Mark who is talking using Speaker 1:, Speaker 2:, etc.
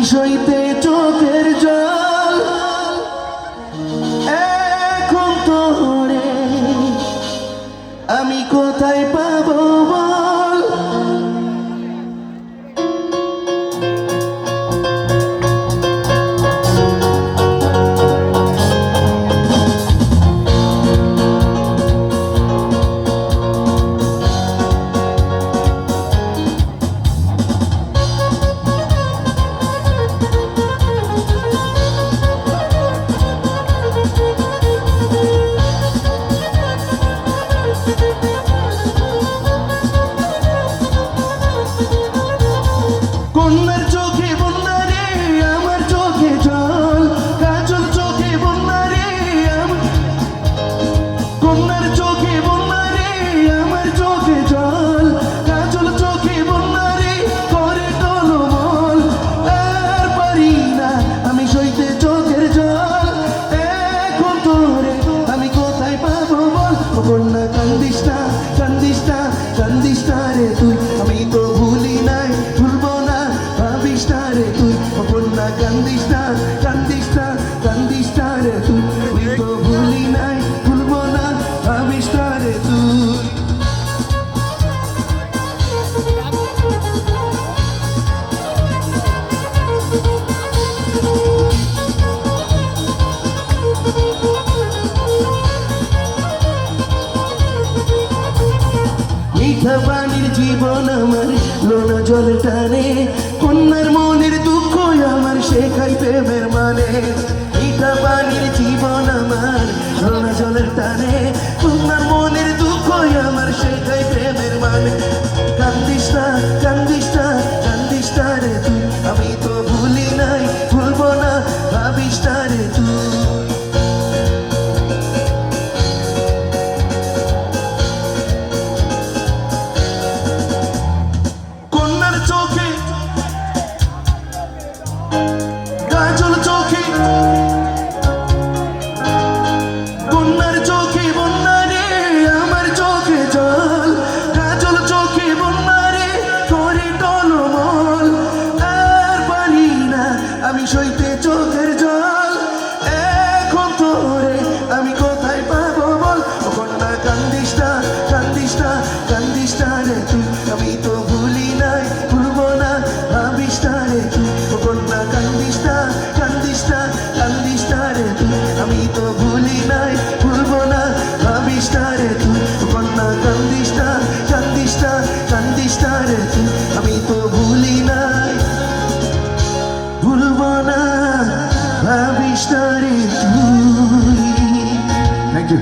Speaker 1: সইতে চোখের জল এখন তোরে আমি কোথায় পাবো বল। কন্যার চোখে বন্যা রে আমার চোখে জল, কাজল চোখে বন্যা রে কন্যার চোখে বন্যা রে আমার চোখে জল, কাজল চোখে বন্যা রে করে টলমল। আর পারি না আমি সইতে চোখের জল এখন তোরে আমি কোথায় পাবো বল। ও কন্যা কান্দিস না কান্দিস না কান্দিস না রে তুই, আমি তো ভুলি নাই ভুলবো না ভাবিস না রে তুই। ও কন্যা কান্দিস না কান্দিস না কান্দিস না রে তুই, আমি তো ভুলি নাই ভুলবো না ভাবিস না রে তুই। মিঠা পানির জীবন আমার লোনা জল টানে, কন্যার মনের দুঃখ আমার শেখাই প্রেমের মানে। মিঠা পানির জীবন আমার লোনা জলের টানে, কন্যার মনের দুঃখ আমার শেখাই প্রেমের মানে। কান্দিস না কান্দিস না কান্দিস না রে তুই, আমি তো ভুলি নাই ভুলবো না ভাবিস না রে তুই। চোখে কাজল চোখে কন্যার চোখে বন্যা রে আমার চোখে জল, কাজল চোখে বন্যা রে করে টলমল। আর পারি না আমি সইতে চোখের জল এখন তোরে আমি কোথায় পাবো বল। ও কন্যা কান্দিস না কান্দিস না কান্দিস না রে তুই, আমি তো ভুলি নাই ভুলবো না ভাবিস না রে তুই। ও কন্যা কান্দিস না কান্দিস না কান্দিস না রে তুই, আমি তো ভুলি নাই ভুলবো না ভাবিস না রে তুই। ও কন্যা কান্দিস না কান্দিস না কান্দিস না রে তুই, আমি তো ভুলি নাই ভুলবো না ভাবিস না রে তুই। Thank you.